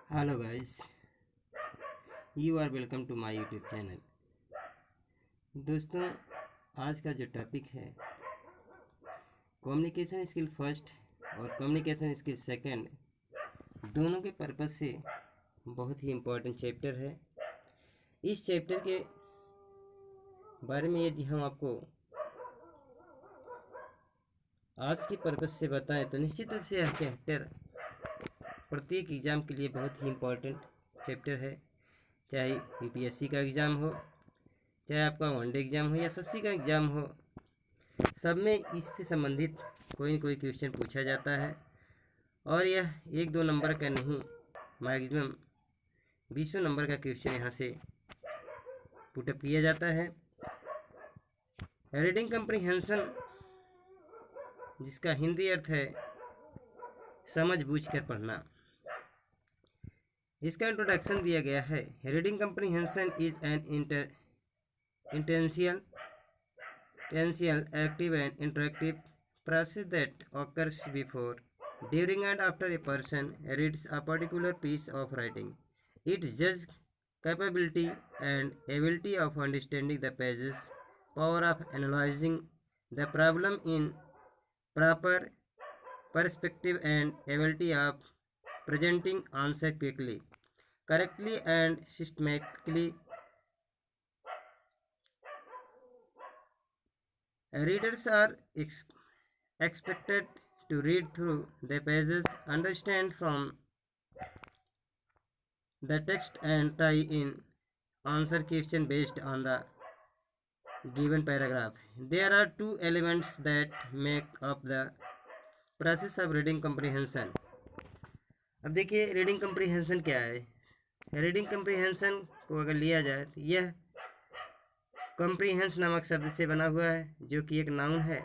Hello guys, you are welcome to my YouTube channel. दोस्तों, आज का जो टॉपिक है कम्युनिकेशन स्किल फर्स्ट और कम्युनिकेशन स्किल सेकंड, दोनों के पर्पज़ से बहुत ही इम्पोर्टेंट चैप्टर है। इस चैप्टर के बारे में यदि हम आपको आज के पर्पज़ से बताएं तो निश्चित रूप से यह चैप्टर प्रत्येक एग्ज़ाम के लिए बहुत ही इम्पोर्टेंट चैप्टर है। चाहे यूपीएससी का एग्ज़ाम हो, चाहे आपका वनडे एग्ज़ाम हो या एसएससी का एग्ज़ाम हो, सब में इससे संबंधित कोई न कोई क्वेश्चन पूछा जाता है। और यह 1-2 नंबर का नहीं, मैक्सिमम 20 नंबर का क्वेश्चन यहाँ से पुटअप किया जाता है। रीडिंग कम्प्रीहेंशन, जिसका हिंदी अर्थ है समझ बूझ कर पढ़ना, इसका इंट्रोडक्शन दिया गया है। Reading comprehension is an intentional active and interactive process that occurs before, during and after a person reads a particular piece of writing. It judges capability and ability of understanding the pages, power of analyzing the problem in proper perspective, and ability of presenting answer quickly, correctly and systematically. Readers are expected to read through the pages, understand from the text, and try in answer question based on the given paragraph. There are two elements that make up the process of reading comprehension. अब देखिए reading comprehension क्या है। Reading comprehension को अगर लिया जाए तो यह कम्प्रीहेंस नामक शब्द से बना हुआ है, जो कि एक नाउन है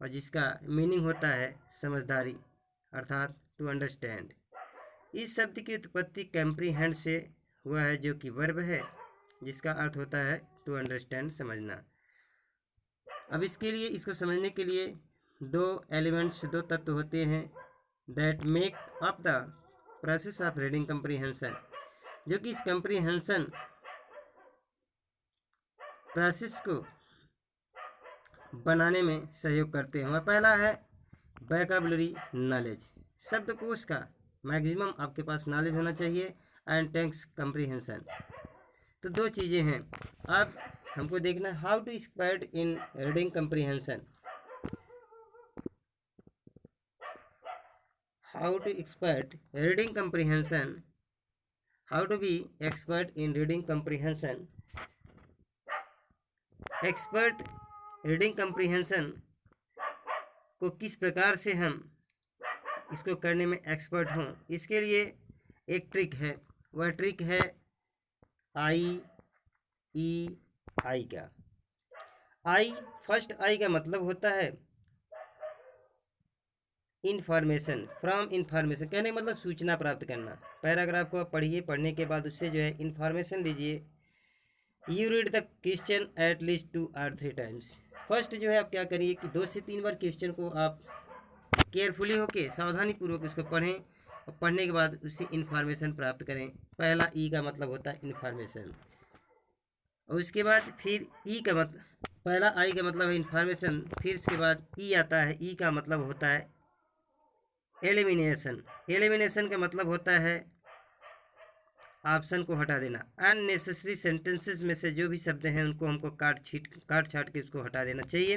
और जिसका मीनिंग होता है समझदारी, अर्थात टू अंडरस्टैंड। इस शब्द की उत्पत्ति कैम्प्रीहेंड से हुआ है, जो कि वर्ब है, जिसका अर्थ होता है टू अंडरस्टैंड, समझना। अब इसके लिए, इसको समझने के लिए दो तत्व होते हैं that make up the process of reading comprehension, जो कि इस कम्प्रीहेंशन प्रोसेस को बनाने में सहयोग करते हैं। पहला है वोकैबुलरी नॉलेज, शब्दकोश का मैक्सिमम आपके पास नॉलेज होना चाहिए, एंड टेक्स्ट कम्प्रीहेंशन। तो दो चीज़ें हैं। अब हमको देखना how to expert in reading comprehension. How to expert reading comprehension, how to be expert in reading comprehension. Expert reading comprehension को किस प्रकार से हम इसको करने में एक्सपर्ट हों, इसके लिए एक ट्रिक है। वह ट्रिक है आई का। फर्स्ट आई का मतलब होता है इन्फॉर्मेशन, फ्रॉम इन्फॉर्मेशन, कहने का मतलब सूचना प्राप्त करना। पैराग्राफ को आप पढ़िए, पढ़ने के बाद उससे जो है इन्फॉर्मेशन लीजिए। You read the question at least 2 or 3 times। First जो है आप क्या करिए कि 2 से 3 बार क्वेश्चन को आप केयरफुली होके सावधानी पूर्वक उसको पढ़ें, और पढ़ने के बाद उससे इन्फॉर्मेशन प्राप्त करें। पहला ई का मतलब होता है इन्फॉर्मेशन, और उसके बाद फिर ई का पहला आई का मतलब है इन्फॉर्मेशन, फिर उसके बाद ई आता है। ई का मतलब होता है एलिमिनेशन। एलिमिनेशन का मतलब होता है ऑप्शन को हटा देना। अननेसेसरी सेंटेंसेस में से जो भी शब्द हैं उनको हमको काट छाट के उसको हटा देना चाहिए।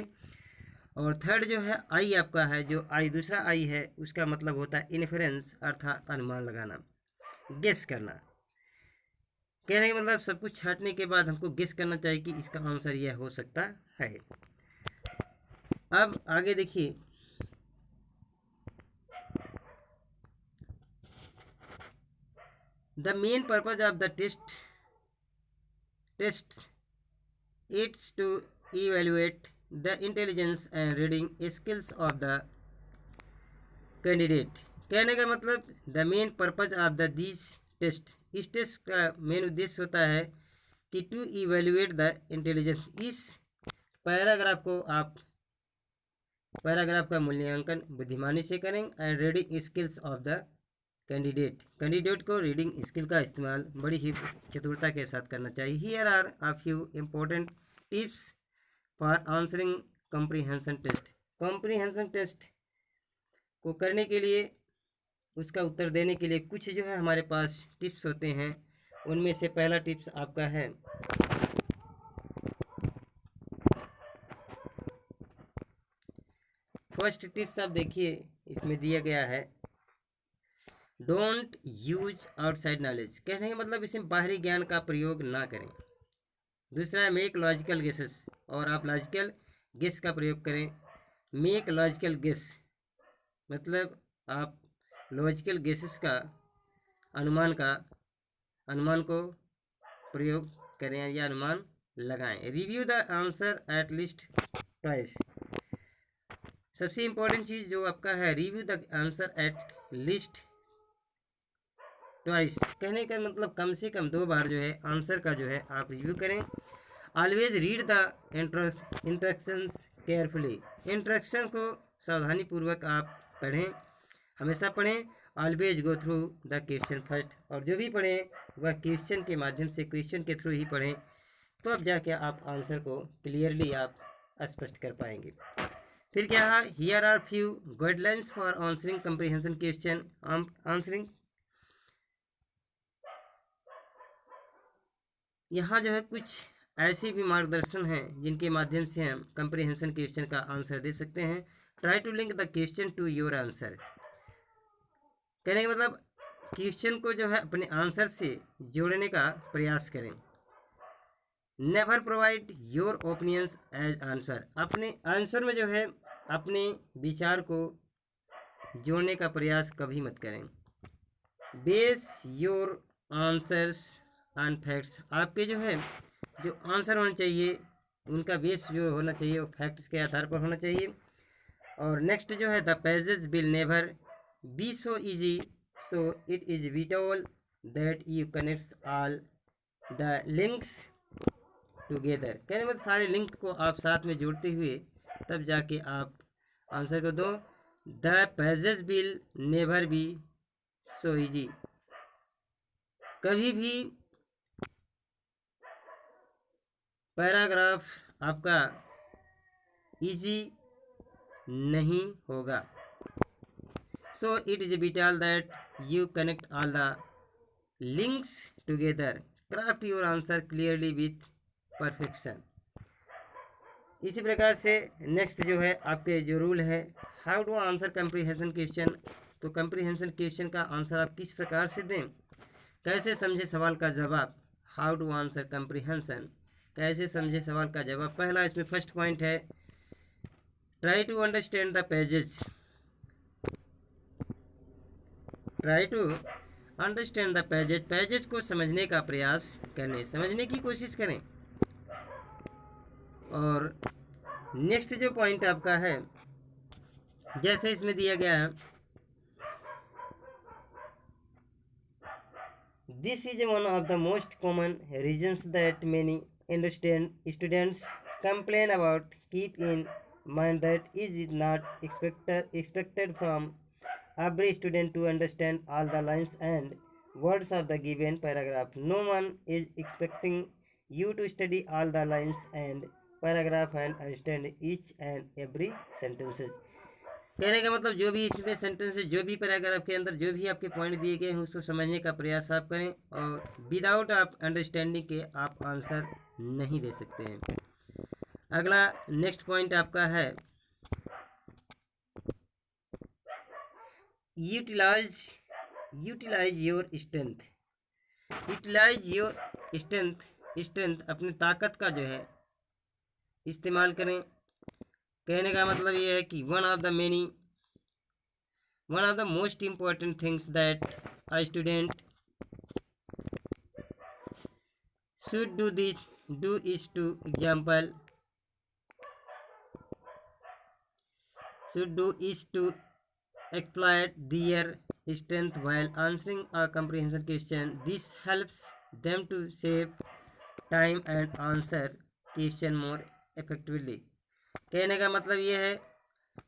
और थर्ड जो है आई आपका है, जो आई दूसरा आई है, उसका मतलब होता है इन्फरेंस, अर्थात अनुमान लगाना, गेस करना। कहने का मतलब सब कुछ छाटने के बाद हमको गेस करना चाहिए कि इसका आंसर यह हो सकता है। अब आगे देखिए, the main purpose of the test it's to evaluate the intelligence and reading skills of the candidate. कहने का मतलब the main purpose of the this test, इस टेस्ट का मेन उद्देश्य होता है कि टू इवेल्युएट द इंटेलिजेंस। इस पैराग्राफ का मूल्यांकन बुद्धिमानी से करें, and reading skills of the candidate को रीडिंग स्किल का इस्तेमाल बड़ी ही चतुरता के साथ करना चाहिए। Here are a few important tips for answering comprehension test. Comprehension test को करने के लिए, उसका उत्तर देने के लिए कुछ जो है हमारे पास टिप्स होते हैं। उनमें से पहला टिप्स आपका है, फर्स्ट टिप्स आप देखिए, इसमें दिया गया है, डोंट यूज आउटसाइड नॉलेज। कहने का मतलब इसमें बाहरी ज्ञान का प्रयोग ना करें। दूसरा है मेक लॉजिकल गेसेस, और आप लॉजिकल गेस का प्रयोग करें। मेक लॉजिकल गेस मतलब आप लॉजिकल गेसेस का अनुमान को प्रयोग करें या अनुमान लगाएं। Review the answer at least twice. सबसे इम्पोर्टेंट चीज़ जो आपका है, review the answer at least twice. कहने का मतलब कम से कम 2 बार जो है आंसर का जो है आप रिव्यू करें। Always read the instructions carefully. Instruction को सावधानीपूर्वक आप पढ़ें, हमेशा पढ़ें। Always go through the question first, और जो भी पढ़ें वह क्वेश्चन के माध्यम से, क्वेश्चन के थ्रू ही पढ़ें, तो अब जाके आप आंसर को क्लियरली आप स्पष्ट कर पाएंगे। फिर क्या है, here are few guidelines for answering comprehension question. Answering, यहाँ जो है कुछ ऐसे भी मार्गदर्शन हैं जिनके माध्यम से हम कम्प्रीहेंशन क्वेश्चन का आंसर दे सकते हैं। Try to link the question to your answer. कहने का मतलब क्वेश्चन को जो है अपने आंसर से जोड़ने का प्रयास करें। Never provide your opinions as answer. अपने आंसर में जो है अपने विचार को जोड़ने का प्रयास कभी मत करें। Base your answers on facts. आपके जो है जो आंसर होने चाहिए उनका बेस जो होना चाहिए वो फैक्ट्स के आधार पर होना चाहिए। और नेक्स्ट जो है, the pages will never be so easy so it is whittle that you connects all the links together. कहने मतलब सारे लिंक को आप साथ में जोड़ते हुए तब जाके आप आंसर को दो। The pages will never be so easy. कभी भी पैराग्राफ आपका इजी नहीं होगा। So it is whittle that you connect all the links together. Craft your answer clearly with perfection. इसी प्रकार से नेक्स्ट जो है आपके जो रूल है, how to answer comprehension question. तो कम्प्रीहेंशन क्वेश्चन का आंसर आप किस प्रकार से दें, कैसे समझे सवाल का जवाब। हाउ टू आंसर कम्प्रीहेंशन, कैसे समझे सवाल का जवाब। पहला इसमें फर्स्ट पॉइंट है, try to understand the pages. Try to understand the pages, pages को समझने का प्रयास करें, समझने की कोशिश करें। और नेक्स्ट जो पॉइंट आपका है, जैसे इसमें दिया गया है, this is one of the most common reasons that many students complain about. Keep in mind that it is not expected from every student to understand all the lines and words of the given paragraph. No one is expecting you to study all the lines and paragraph and understand each and every sentences. कहने का मतलब जो भी इसमें sentence है, जो भी paragraph के अंदर जो भी आपके पॉइंट दिए गए हैं उसको समझने का प्रयास आप करें, और विदाउट आप अंडरस्टैंडिंग के आप आंसर नहीं दे सकते हैं। अगला नेक्स्ट पॉइंट आपका है, utilise your strength. Utilise your strength, अपनी ताकत का जो है इस्तेमाल करें। कहने का मतलब ये है कि one of the most important things that a student should do is to example exploit their strength while answering a comprehension question. This helps them to save time and answer question more effectively. कहने का मतलब ये है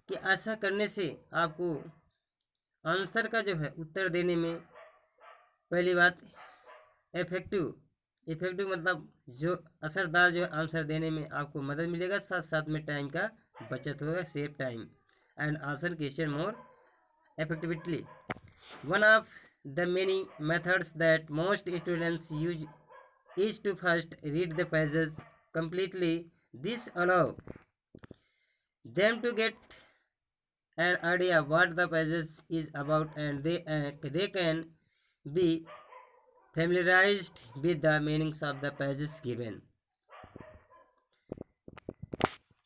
कि ऐसा करने से आपको आंसर का जो है उत्तर देने में पहली बात इफेक्टिव मतलब जो असरदार जो आंसर देने में आपको मदद मिलेगा, साथ साथ में टाइम का बचत होगा, save time and answer question more effectively. One of the many methods that most students use is to first read the pages completely. This allows them to get an idea what the pages is about, and they can be familiarized with the meanings of the pages given.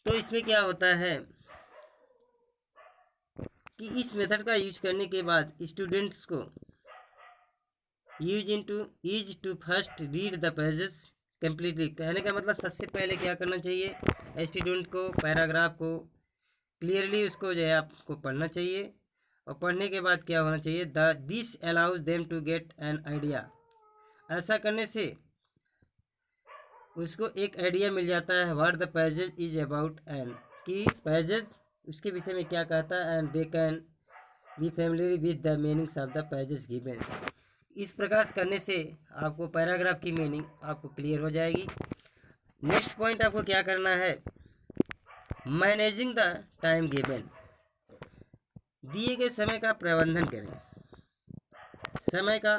तो इसमें क्या होता है कि इस method का use करने के बाद स्टूडेंट्स को use to first read the pages completely. कहने का मतलब सबसे पहले क्या करना चाहिए, स्टूडेंट को पैराग्राफ को क्लियरली उसको जो है आपको पढ़ना चाहिए, और पढ़ने के बाद क्या होना चाहिए, this allows them to get an idea. ऐसा करने से उसको एक आइडिया मिल जाता है what the pages is about, and कि पेजेस उसके विषय में क्या कहता है, and they can be family with the meanings of the pages given. इस प्रकार करने से आपको पैराग्राफ की मीनिंग आपको क्लियर हो जाएगी। नेक्स्ट पॉइंट आपको क्या करना है, मैनेजिंग द टाइम गिवन। दिए गए समय का प्रबंधन करें, समय का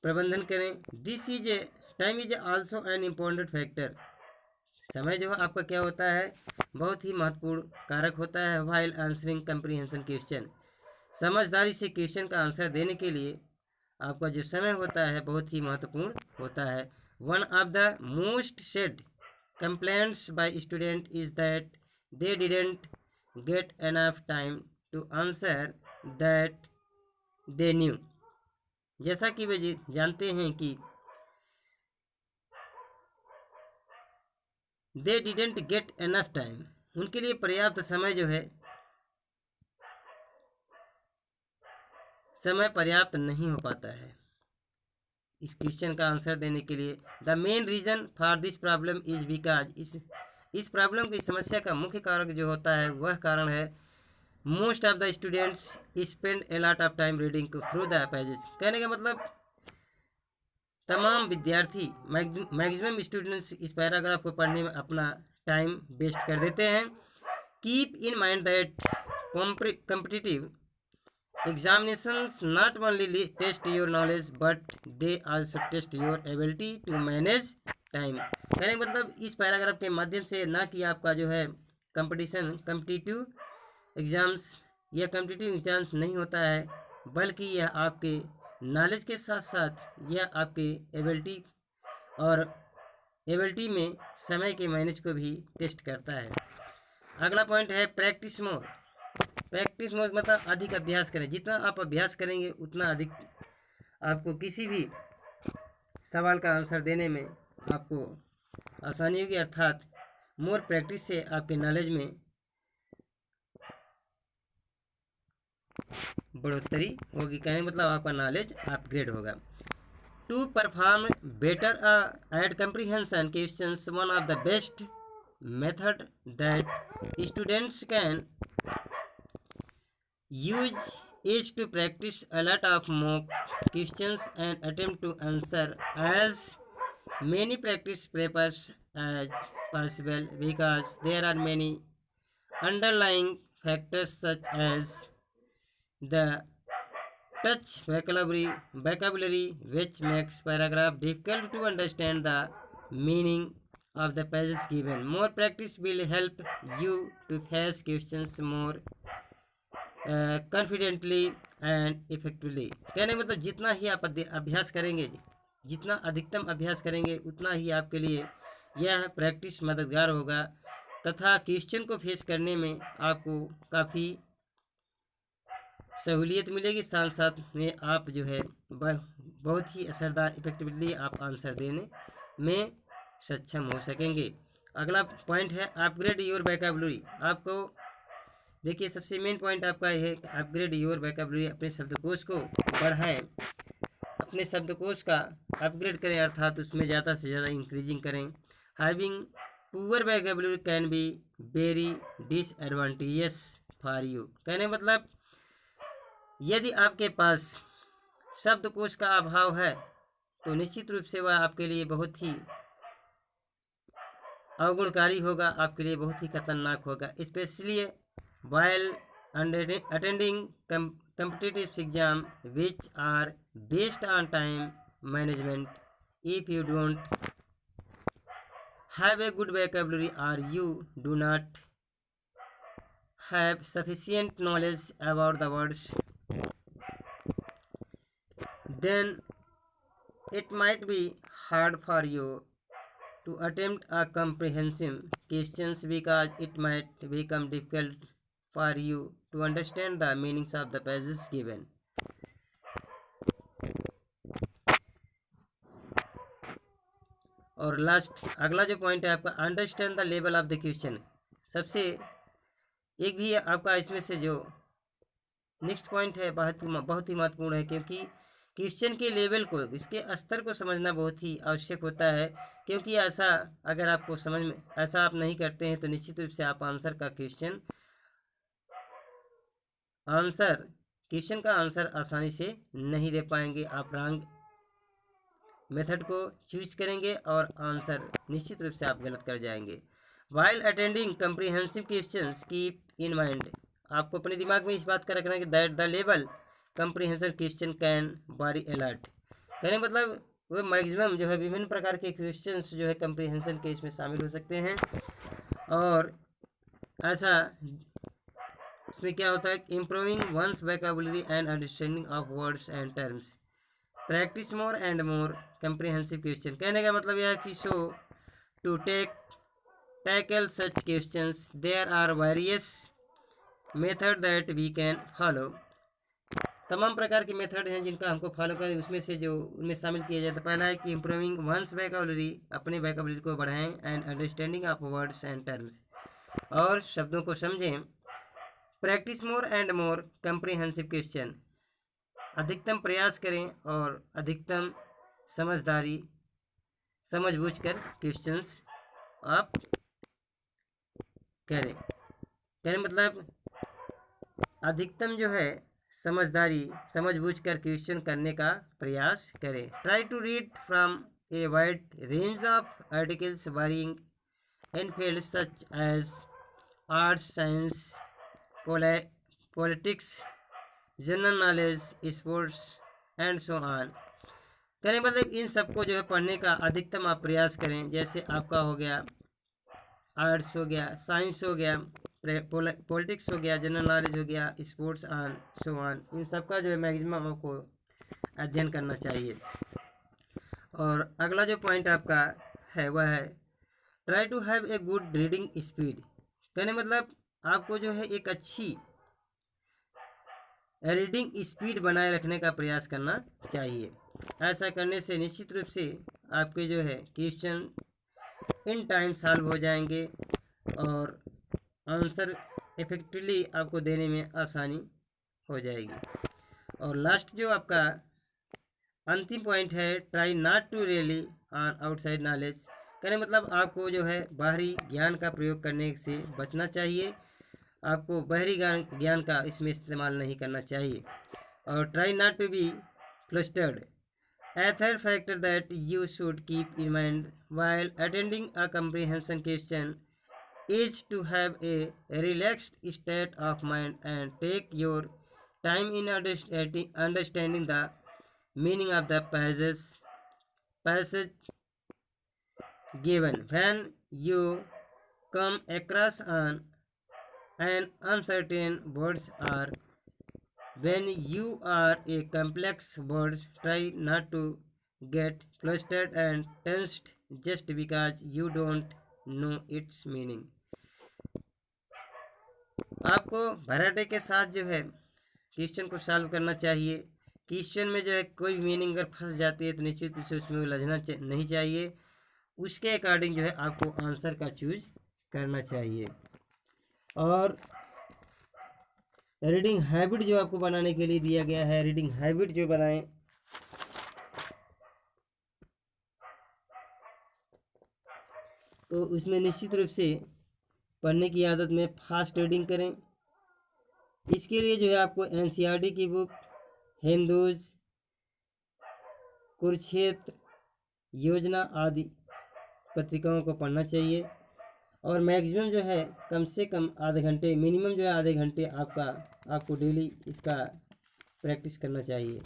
प्रबंधन करें। This is a time is also an important factor. समय जो है आपका क्या होता है, बहुत ही महत्वपूर्ण कारक होता है। व्हाइल आंसरिंग कम्प्रीहेंशन क्वेश्चन, समझदारी से क्वेश्चन का आंसर देने के लिए आपका जो समय होता है बहुत ही महत्वपूर्ण होता है। One of the most said complaints by student is that they didn't get enough time to answer that they knew. जैसा कि वे जानते हैं कि they didn't get enough time, उनके लिए पर्याप्त समय जो है समय पर्याप्त नहीं हो पाता है इस क्वेश्चन का आंसर देने के लिए। The main reason for this problem is because, इस प्रॉब्लम की समस्या का मुख्य कारक जो होता है वह कारण है most of the students spend a lot of time reading through the pages. कहने का मतलब तमाम विद्यार्थी मैक्सिमम स्टूडेंट्स इस पैराग्राफ को पढ़ने में अपना टाइम वेस्ट कर देते हैं। Keep in mind that competitive examinations not only test your knowledge but they also test your ability to manage time. कहने का मतलब इस पैराग्राफ के माध्यम से ना कि आपका जो है कम्पिटिटिव एग्ज़ाम्स या कम्पिटिटिव एग्ज़ाम्स नहीं होता है, बल्कि यह आपके नॉलेज के साथ साथ यह आपके एबिलिटी में समय के मैनेज को भी टेस्ट करता है। अगला पॉइंट है प्रैक्टिस मोर। प्रैक्टिस मोर मतलब अधिक अभ्यास करें। जितना आप अभ्यास करेंगे उतना अधिक आपको किसी भी सवाल का आंसर देने में आपको आसानी होगी, अर्थात मोर प्रैक्टिस से आपके नॉलेज में बढ़ोतरी होगी। कहने मतलब आपका नॉलेज अपग्रेड होगा। To perform better at comprehension questions, one of the best method that students can use is to practice a lot of mock questions and attempt to answer as many practice papers as possible, because there are many underlying factors such as the touch vocabulary which makes paragraph difficult to understand the meaning of the pages given. More practice will help you to face questions more confidently and effectively. कहने मतलब जितना ही आप अभ्यास करेंगे, जितना अधिकतम अभ्यास करेंगे उतना ही आपके लिए यह प्रैक्टिस मददगार होगा, तथा क्वेश्चन को फेस करने में आपको काफ़ी सहूलियत मिलेगी। साथ साथ में आप जो है बहुत ही असरदार इफेक्टिवली आप आंसर देने में सक्षम हो सकेंगे। अगला पॉइंट है अपग्रेड योर वोकैबुलरी। आपको देखिए सबसे मेन पॉइंट आपका यह है कि अपग्रेड योर वोकैबुलरी, अपने शब्दकोश को बढ़ाएं, अपने शब्दकोश का अपग्रेड करें, अर्थात उसमें ज़्यादा से ज़्यादा इंक्रीजिंग करें। Having poor vocabulary can be very disadvantageous for you. कहने मतलब यदि आपके पास शब्दकोश का अभाव है तो निश्चित रूप से वह आपके लिए बहुत ही अवगुणकारी होगा, आपके लिए बहुत ही खतरनाक होगा, specially while attending competitive exam which are based on time management. If you don't have a good vocabulary or you do not have sufficient knowledge about the words, then it might be hard for you to attempt a comprehensive questions because it might become difficult for you to understand the meanings of the passages given. और last अगला जो point है आपका, understand the level of the question. सबसे एक भी आपका इसमें से जो नेक्स्ट पॉइंट है बहुत ही महत्वपूर्ण है, क्योंकि क्वेश्चन के लेवल को, इसके स्तर को समझना बहुत ही आवश्यक होता है, क्योंकि ऐसा अगर आपको समझ में ऐसा आप नहीं करते हैं तो निश्चित रूप से आप क्वेश्चन का आंसर आसानी से नहीं दे पाएंगे। आप रॉन्ग मेथड को चूज करेंगे और आंसर निश्चित रूप से आप गलत कर जाएंगे। While attending comprehensive questions keep in mind, आपको अपने दिमाग में इस बात का रखना है कि that the level comprehensive question can बारी अलर्ट। कहने मतलब वो मैक्सिमम जो है विभिन्न प्रकार के क्वेश्चंस जो है कम्प्रीहेंशन के इसमें शामिल हो सकते हैं। और ऐसा इसमें क्या होता है, improving one's vocabulary and understanding of words and terms, practice more and more comprehensive question. कहने का मतलब यह है कि so to tackle such questions there are various method that we can follow. तमाम प्रकार के मेथड हैं जिनका हमको फॉलो करें, उसमें से जो उनमें शामिल किया जाता है, पहला है कि इम्प्रूविंग वंस वोकैबुलरी, अपने वोकैबुलरी को बढ़ाएं, and understanding of words and terms, और शब्दों को समझें। Practice more and more comprehensive question, अधिकतम प्रयास करें और अधिकतम समझ बूझ कर क्वेश्चंस आप करें। कहने मतलब अधिकतम जो है समझ बूझ कर क्वेश्चन करने का प्रयास करें। Try to read from a wide range of articles varying in fields such as arts, science, politics, general knowledge, sports and so on. कहने मतलब इन सबको जो है पढ़ने का अधिकतम आप प्रयास करें। जैसे आपका हो गया आर्ट्स, हो गया साइंस, हो गया पॉलिटिक्स, हो गया जनरल नॉलेज, हो गया स्पोर्ट्स ऑन सो ऑन, इन सब का जो है मैक्सिमम आपको अध्ययन करना चाहिए। और अगला जो पॉइंट आपका है वह है try to have a good reading speed. कहने मतलब आपको जो है एक अच्छी रीडिंग स्पीड बनाए रखने का प्रयास करना चाहिए। ऐसा करने से निश्चित रूप से आपके जो है क्वेश्चन इन टाइम सॉल्व हो जाएंगे और आंसर इफेक्टिवली आपको देने में आसानी हो जाएगी। और लास्ट जो आपका अंतिम पॉइंट है, try not to rely on outside knowledge. कहने मतलब आपको जो है बाहरी ज्ञान का प्रयोग करने से बचना चाहिए, आपको बाहरी ज्ञान का इसमें इस्तेमाल नहीं करना चाहिए। और try not to be flustered. A third factor that you should keep in mind while attending a comprehension question is to have a relaxed state of mind and take your time in understanding the meaning of the passage given. When you come across an uncertain words or when you are a complex word, try not to get flustered and tensed just because you don't know its meaning. आपको भराटे के साथ जो है question को solve करना चाहिए। Question में जो है कोई मीनिंग अगर फंस जाती है तो निश्चित रूप से उसमें उलझना नहीं चाहिए, उसके अकॉर्डिंग जो है आपको आंसर का चूज करना चाहिए। और रीडिंग हैबिट जो आपको बनाने के लिए दिया गया है, रीडिंग हैबिट जो बनाएं, तो उसमें निश्चित रूप से पढ़ने की आदत में फास्ट रीडिंग करें, इसके लिए जो है आपको एनसीईआरटी की बुक, हिंदूज, कुरुक्षेत्र योजना आदि पत्रिकाओं को पढ़ना चाहिए। और मैक्सिमम जो है कम से कम आधे घंटे, मिनिमम जो है आधे घंटे आपको डेली इसका प्रैक्टिस करना चाहिए।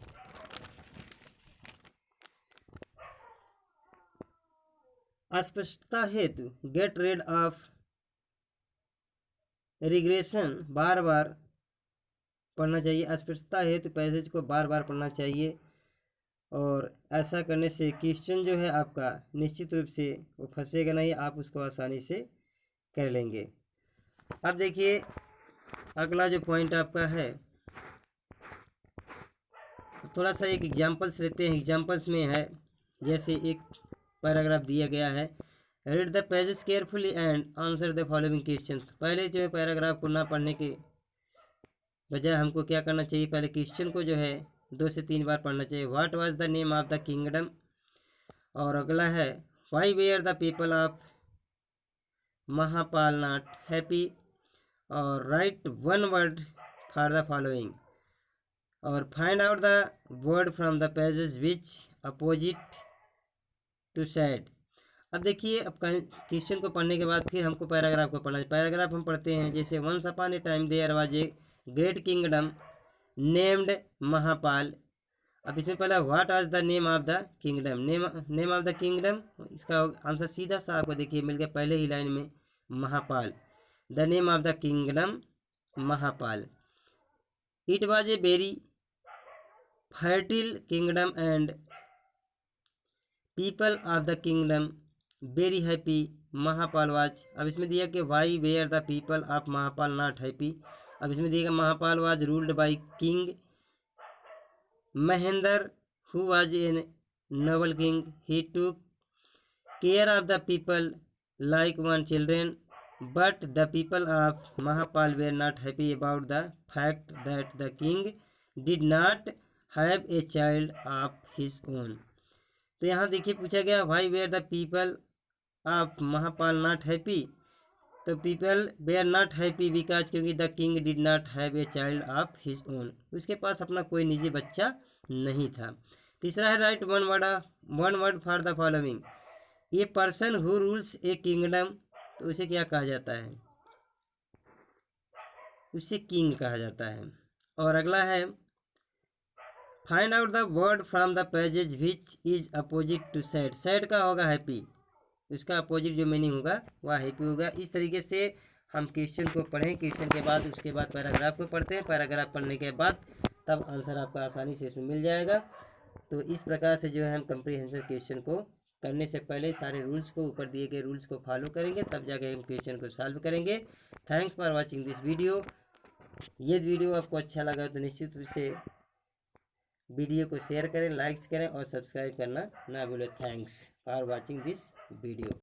अस्पष्टता हेतु गेट रेड ऑफ रिग्रेशन बार बार पढ़ना चाहिए। अस्पष्टता हेतु पैसेज को बार बार पढ़ना चाहिए और ऐसा करने से क्वेश्चन जो है आपका निश्चित रूप से वो फंसेगा नहीं, आप उसको आसानी से कर लेंगे। अब देखिए अगला जो पॉइंट आपका है, थोड़ा सा एक एग्जांपल्स लेते हैं। एग्जांपल्स में है जैसे एक पैराग्राफ दिया गया है, read the pages carefully and answer the following question. पहले जो है पैराग्राफ को ना पढ़ने के बजाय हमको क्या करना चाहिए, पहले क्वेश्चन को जो है 2 से 3 बार पढ़ना चाहिए। What was the name of the kingdom. और अगला है why were the people of Mahapal not happy. और write one word for the following. और find out the word from the pages which opposite to sad. अब देखिए अब question को पढ़ने के बाद फिर हमको पैराग्राफ को पढ़ना है। पैराग्राफ हम पढ़ते हैं जैसे once upon a time there was a great kingdom named Mahapal. अब इसमें पहला what was the name of the kingdom, name of the kingdom, इसका आंसर सीधा सा आपको देखिए मिल गया पहले ही लाइन में, Mahapal. The name of the kingdom Mahapal. It was a very fertile kingdom and people of the kingdom very happy Mahapal was. अब इसमें दिया कि why were the people of Mahapal not happy. अब इसमें दिया Mahapal was ruled by king Mahendra who was a noble king. He took care of the people like one children but the people of Mahapal were not happy about the fact that the king did not have a child of his own. तो यहाँ देखिए पूछा गया why were the people of Mahapal not happy. तो people were not happy because क्योंकि the king did not have a child of his own, उसके पास अपना कोई निजी बच्चा नहीं था। तीसरा है right one word for the following. A person who rules A kingdom, तो उसे क्या कहा जाता है, उसे किंग कहा जाता है। और अगला है find out the word from the pages which is opposite to sad. Sad का होगा हैप्पी, उसका अपोजिट जो मीनिंग होगा वह हैप्पी होगा। इस तरीके से हम क्वेश्चन को पढ़ें, क्वेश्चन के बाद उसके बाद पैराग्राफ को पढ़ते हैं, पैराग्राफ पढ़ने के बाद तब आंसर आपका आसानी से इसमें मिल जाएगा। तो इस प्रकार से जो है हम कंप्रीहेंसिव क्वेश्चन को करने से पहले सारे रूल्स को, ऊपर दिए गए रूल्स को फॉलो करेंगे, तब जाके हम क्वेश्चन को सॉल्व करेंगे। Thanks for watching this video. ये वीडियो आपको अच्छा लगा तो निश्चित रूप से वीडियो को शेयर करें, लाइक्स करें और सब्सक्राइब करना ना भूलें। Thanks for watching this video.